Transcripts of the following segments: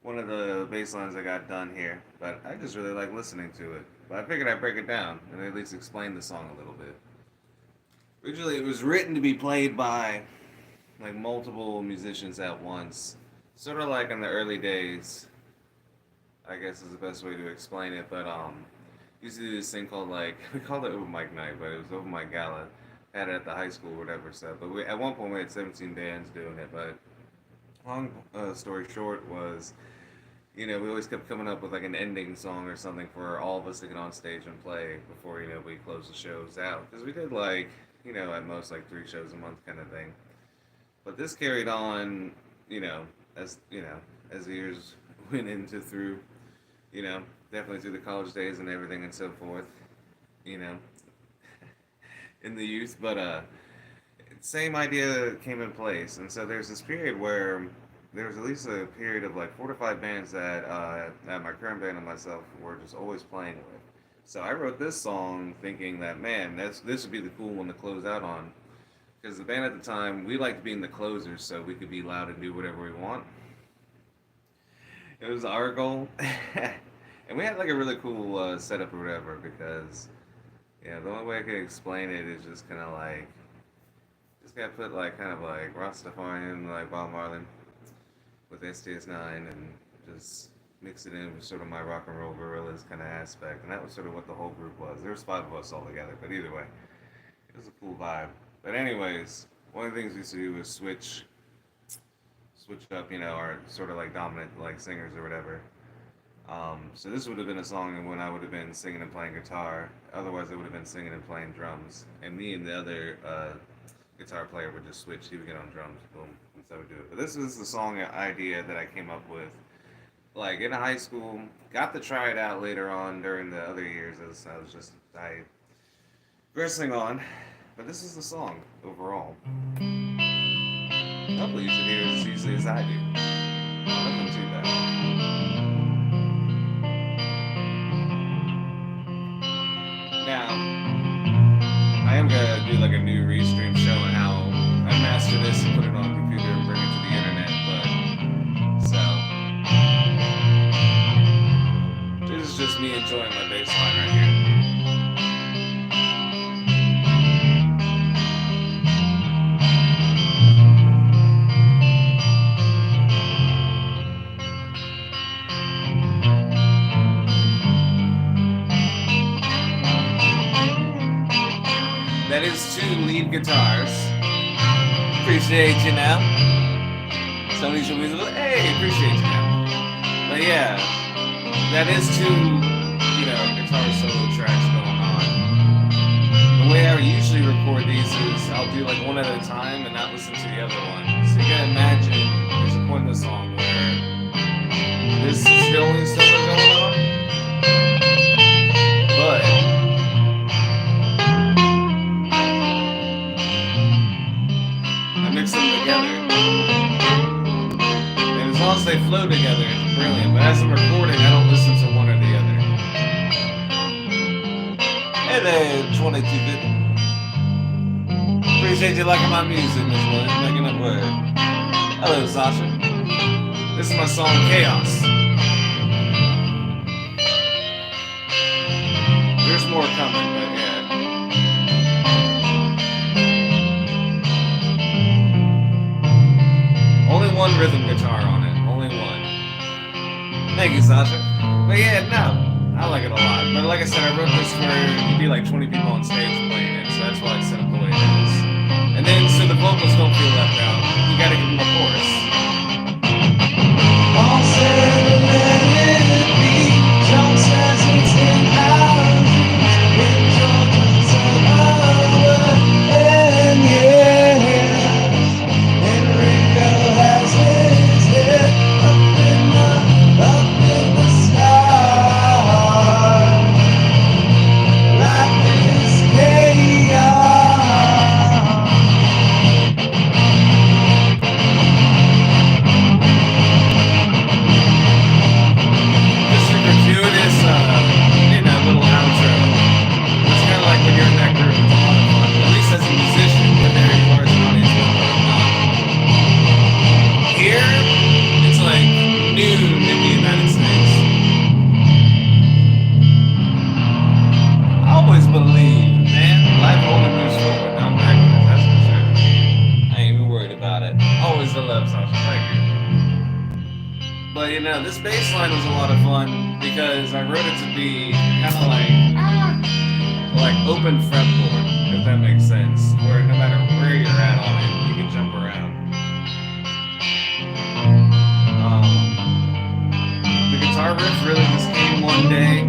one of the bass lines I got done here, but I just really like listening to it. But I figured I'd break it down and at least explain the song a little bit. Originally, it was written to be played by like multiple musicians at once, sort of like in the early days. I guess is the best way to explain it. But used to do this thing called like we called it open mic night, but it was open mic gala. Had it at the high school, or whatever. So, but at one point we had 17 bands doing it. But long story short was, we always kept coming up with like an ending song or something for all of us to get on stage and play before we closed the shows out because we did like at most like 3 shows a month kind of thing. But this carried on, as as the years went into through, you know, definitely through the college days and everything and so forth, you know, in the youth. But same idea came in place, and so there's this period where there was at least a period of like 4 to 5 bands that my current band and myself were just always playing with. So I wrote this song thinking that man, this would be the cool one to close out on, because the band at the time we liked being the closers, so we could be loud and do whatever we want. It was our goal, and we had like a really cool setup or whatever. Because the only way I could explain it is just kind of like just gotta put like kind of like Rastafarian like Bob Marley with STS9 and just mix it in with sort of my rock and roll gorillas kind of aspect, and that was sort of what the whole group was. There was 5 of us all together, but either way, it was a cool vibe. But anyways, one of the things we used to do was switch up, our sort of like dominant like singers or whatever. So this would have been a song when I would have been singing and playing guitar. Otherwise, I would have been singing and playing drums, and me and the other guitar player would just switch. He would get on drums, boom, and so we would do it. But this is the song idea that I came up with, like in high school. Got to try it out later on during the other years as I was just progressing on. But this is the song overall. Hopefully you should hear it as easily as I do. Nothing too bad. Now, I am gonna do like a new restream showing how I master this and put it on a computer and bring it to the internet, but this is just me enjoying my bass line right here. That is 2 lead guitars. Appreciate you now. Somebody's musical. Hey, appreciate you now. But yeah, that is 2, guitar solo tracks going on. The way I usually record these is I'll do like one at a time and not listen to the other one. So you gotta imagine there's a point in the song where this is the only solo going on, but mix them together. And as long as they flow together, it's brilliant. But as I'm recording, I don't listen to one or the other. Hey there, 2250. Appreciate you liking my music, Miss Williams. Making up word. Hello, Sasha. This is my song, Kaos. There's more coming, but yeah. Only one rhythm guitar on it. Only one. Thank you, Sasha. But yeah, no. I like it a lot. But like I said, I wrote this for you'd be like 20 people on stage playing it, so that's why it's set up the way it is. And then so the vocals don't feel left out. You gotta give them a chorus. Paul said, let it be. John says it's in our in Jordan's over. And yeah. But you know, this bass line was a lot of fun because I wrote it to be kind of like open fretboard, if that makes sense. Where no matter where you're at on it, you can jump around. The guitar riff really just came one day,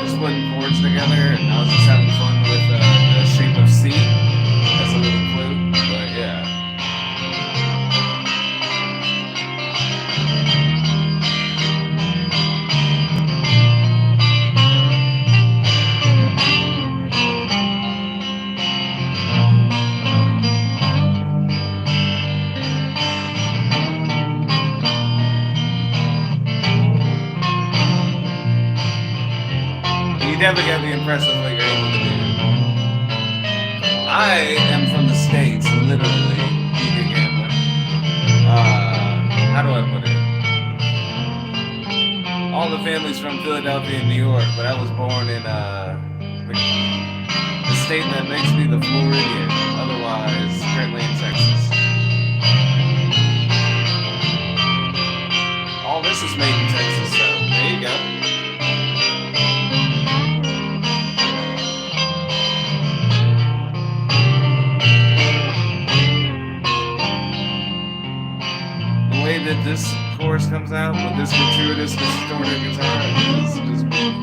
just putting chords together, and I was just having fun with the shape of C. That's a little clue, but yeah. You definitely got the impressive what you're able to do. I am from the States, literally, DJ Gambler. How do I put it? All the family's from Philadelphia and New York, but I was born in the state that makes me the Floridian, otherwise currently in Texas. All this is made in Texas, so there you go. That this chorus comes out with this gratuitous distorted guitar is just beautiful.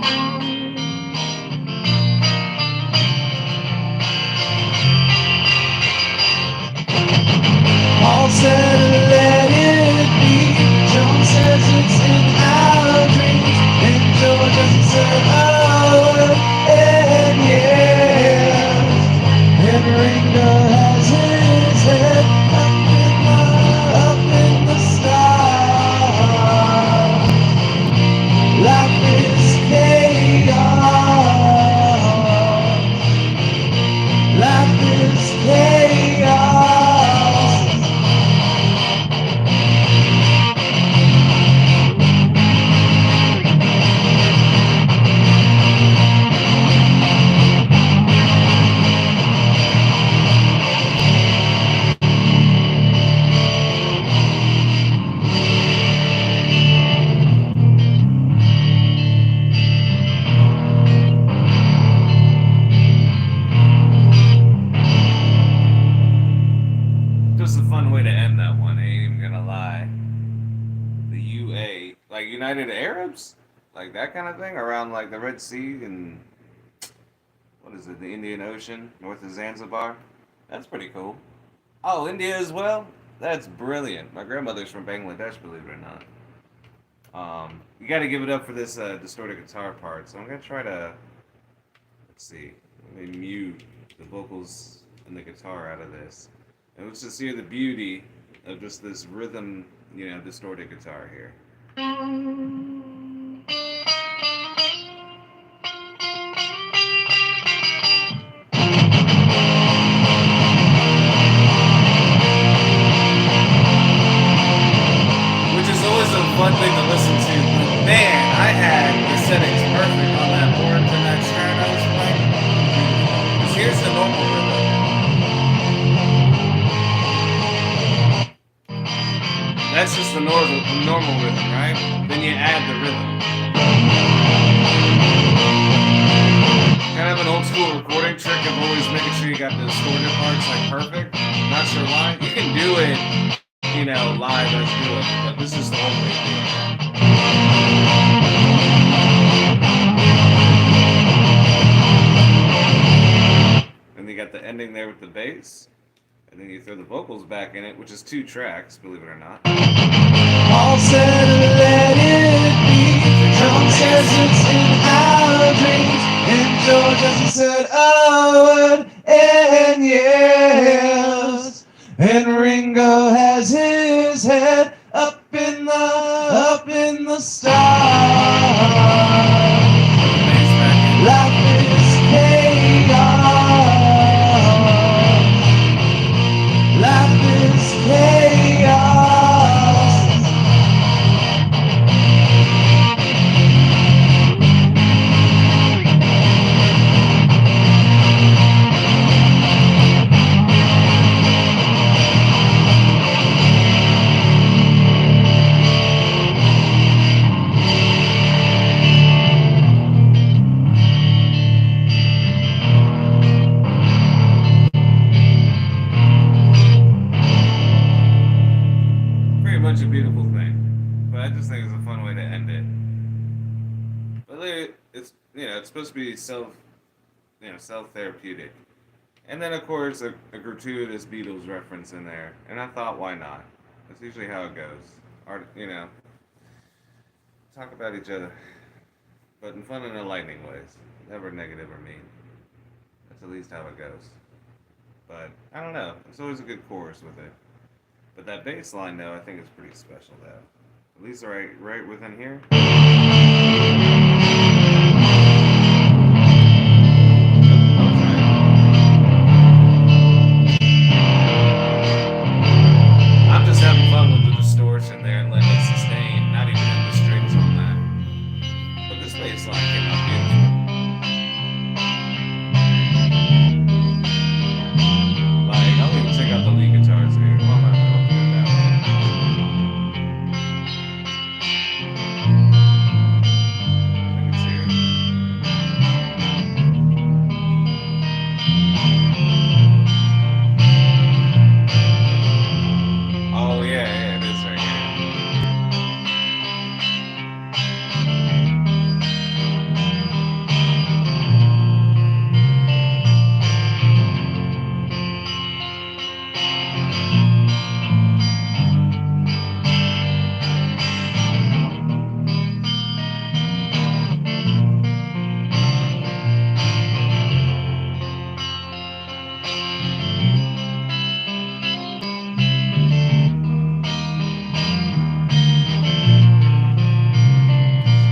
Paul said let it be. John says it's in our dreams. And George said and yes. And Ringo has his head up in the sky. Life is chaos. Life is chaos. Just a fun way to end that one, I ain't even gonna lie. The UA, like United Arabs? Like that kind of thing around like the Red Sea and what is it, the Indian Ocean, north of Zanzibar? That's pretty cool. Oh, India as well? That's brilliant. My grandmother's from Bangladesh, believe it or not. You got to give it up for this distorted guitar part. So I'm gonna try to, let's see, let me mute the vocals and the guitar out of this, and let's just hear the beauty of just this rhythm, you know, distorted guitar here. Which is always a fun thing to listen to. Man, I had the settings perfect on that board for that strat I was playing. 'Cause here's the normal rhythm. That's just the normal rhythm, right? Then you add the rhythm. Kind of an old school recording trick of always making sure you got the distorted parts like perfect. Not sure why. You can do it, you know, live as do it, but this is the only way to do it. And you got the ending there with the bass. And then you throw the vocals back in it, which is 2 tracks, believe it or not. Paul said let it be. John says it's in our dreams. And George said and yes. And Ringo has his head up in the stars. Life is chaos. Life is chaos. just think it's a fun way to end it. But it's it's supposed to be self therapeutic. And then of course a gratuitous Beatles reference in there, and I thought why not? That's usually how it goes. Art, talk about each other, but in fun and enlightening ways, never negative or mean. That's at least how it goes. But I don't know. It's always a good chorus with it. But that bass line though, I think is pretty special though. At least right within here. I'm just having fun with the distortion there and letting it sustain, not even in the strings on that. But this bass line came out beautiful. Like, I'll even check out the lead guitars here. Well, I'm not gonna do it that way. I think it's here. Oh yeah, it is right here.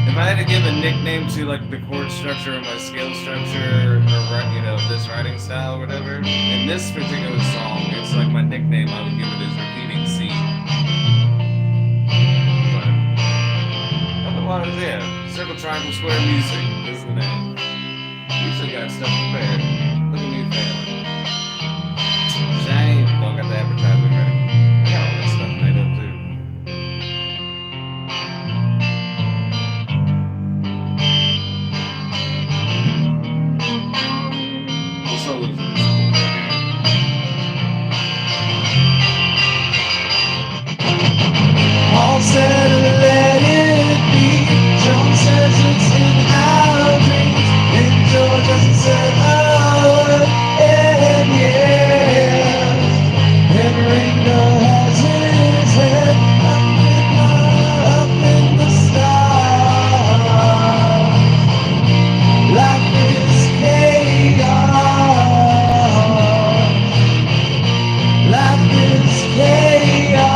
If I had to give a nickname to like the chord structure and my scale structure, or this writing style, or whatever, in this particular song, it's like my nickname. I would give it as repeating C. But otherwise, yeah, circle, triangle, square music is the name. Usually got stuff prepared. Look at me failing. Shame, don't got the advertisement ready. I got all that stuff made up too. Paul said, let it be. John says it's in our dreams. And George said, oh, and yeah. And Ringo has his head up in the stars. Life is chaos. Life is chaos.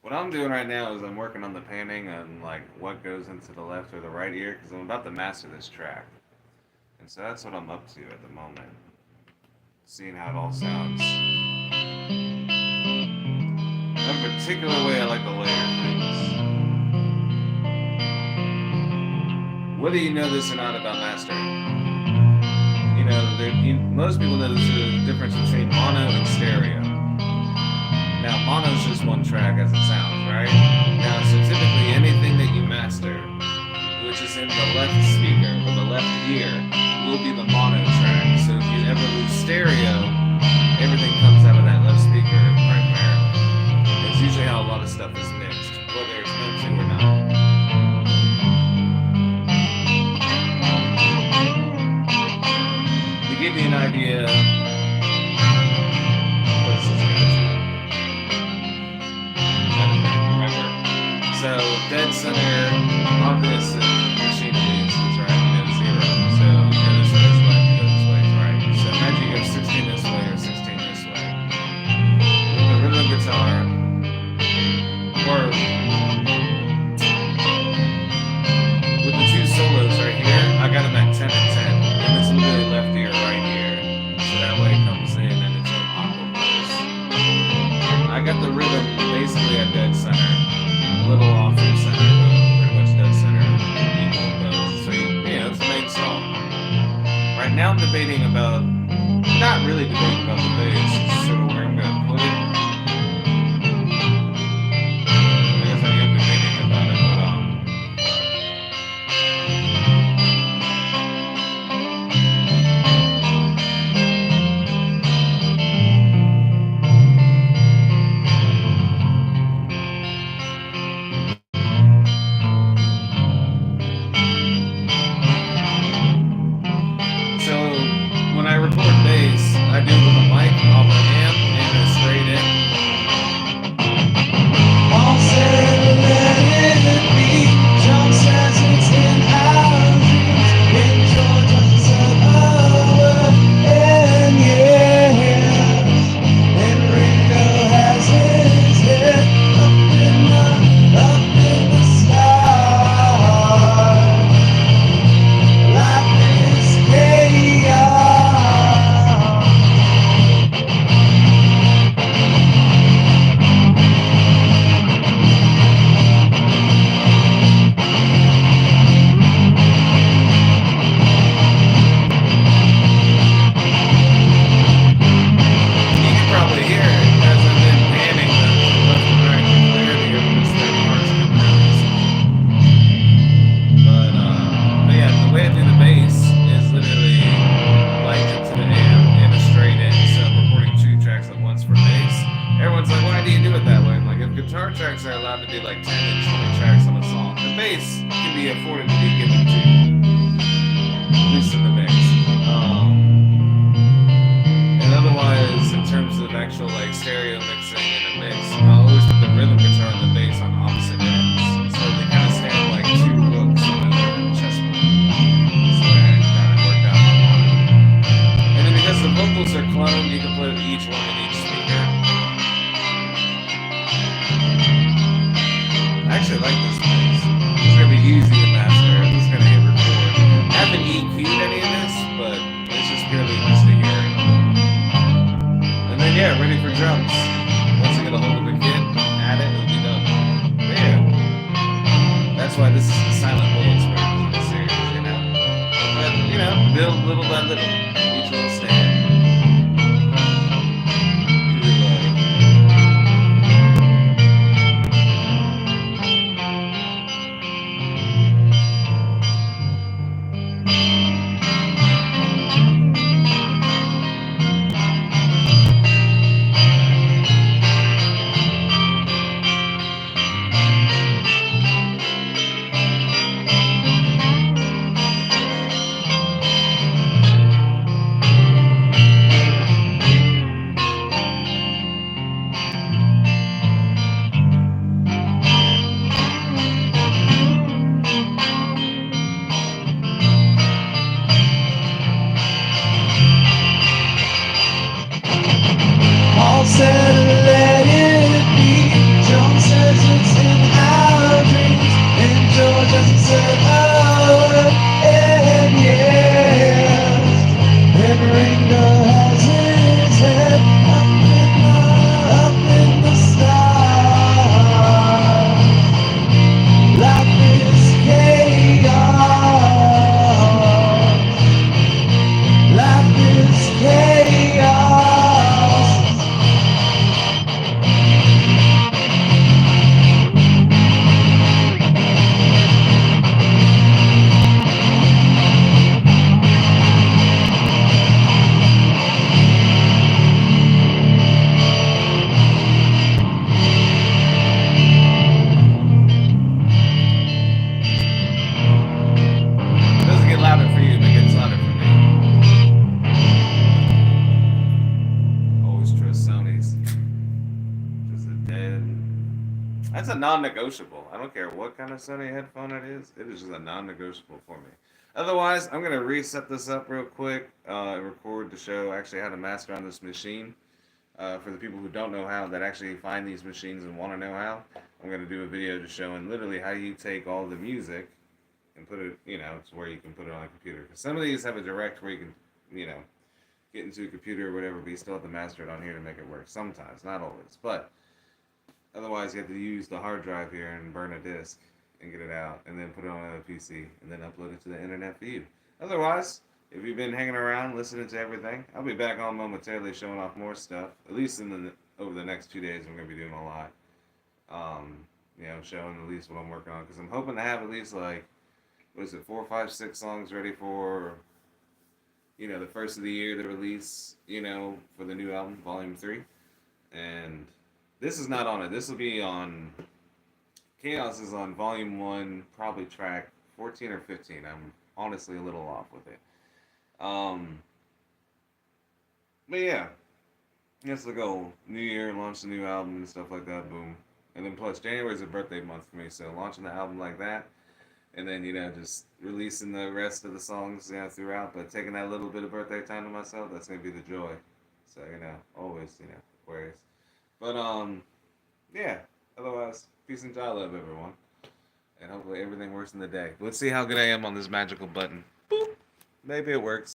What I'm doing right now is I'm working on the panning and like what goes into the left or the right ear because I'm about to master this track, and so that's what I'm up to at the moment. Seeing how it all sounds. In a particular way, I like to layer things. Whether you know this or not about mastering, most people know there's a difference between mono and stereo. Now, mono's just one track as it sounds, right? Now, so typically anything that you master, which is in the left speaker or the left ear, will be the mono track. So if you ever lose stereo, everything comes out of that left speaker primarily. It's usually how a lot of stuff is mixed, whether it's meant to or not. To give you an idea, what is this going to? So dead center on this machine leads is right, 0. So you go this way, you go this way, it's right. So imagine you go 16 this way or 16 this way. With the rhythm guitar, or with the two solos right here, I got them at 10 really left ear, right ear, so that way it comes in and it's an aqua voice. I got the rhythm basically at dead center, a little off from center, but pretty much dead center, equal both. So it's the main song. Right now I'm debating about, not really debating about the bass, it's sort of where I'm gonna put it. I guess I am debating about it, but so when I record bass, I do it with a mic off an amp and a straight in. Paul said, let it be. John says it's in our dreams. In Georgia said a word, and yes. And Ringo has his head up in the sky. Life is chaos. You can probably hear it as I've been panning them from left to right to clear the emphasis that parts coming out of the song. But yeah, the way I do the bass is literally like to the amp and a straight in. So I'm recording 2 tracks at once for bass. Everyone's like, why do you do it that way? I'm like, if guitar tracks are allowed to be like 10 and 20 tracks on a song, the bass can be afforded to be given to, at least in the mix. And otherwise, in terms of actual like stereo mixing in a mix, I'll always put the rhythm guitar and the bass on opposite ends, so they kind of stand like 2 hooks on a chessboard. So that kind of worked out in my mind. And then because the vocals are cloned, you can put each one in each speaker. I actually like this mix. It's gonna be easy to master. I'm just gonna hit record. I haven't EQ'd any of this, but it's just purely just a hearing. And then yeah, ready for drums. Once I get a hold of the kit, add it, it'll be done. But yeah, that's why this is the silent bullets version of the series, But build little by little, each little stand. Paul said, let it be. John says it's in our dreams. And Georgia said, oh, and yes. And Ringo has his head up in the sky. Life is chaos. Life is chaos. It doesn't get louder for you, but it gets louder for me. Always trust Sony's. Just a dead. That's a non-negotiable. I don't care what kind of Sony headphone it is. It is just a non-negotiable for me. Otherwise, I'm gonna reset this up real quick. Record the show. Actually, how to master on this machine. For the people who don't know how, that actually find these machines and want to know how, I'm gonna do a video just showing literally how you take all the music and put it, to where you can put it on a computer. Because some of these have a direct where you can, you know, get into a computer or whatever, but you still have to master it on here to make it work. Sometimes, not always, but otherwise you have to use the hard drive here and burn a disk and get it out, and then put it on a PC and then upload it to the internet for you. Otherwise, if you've been hanging around listening to everything, I'll be back on momentarily showing off more stuff. At least over the next 2 days, I'm gonna be doing a lot. Showing at least what I'm working on because I'm hoping to have at least like what is it, 4, 5, 6 songs ready for the first of the year to release, for the new album, Volume 3. And this is not on it. This will be on Chaos is on Volume 1, probably track 14 or 15. I'm honestly a little off with it. Um, but yeah, that's the goal. New Year, launch the new album and stuff like that. Boom. And then plus January is a birthday month for me, so launching the album like that, and then just releasing the rest of the songs throughout, but taking that little bit of birthday time to myself, that's gonna be the joy. So always Aquarius. But yeah. Otherwise, peace and joy, love everyone, and hopefully everything works in the day. Let's see how good I am on this magical button. Boop. Maybe it works.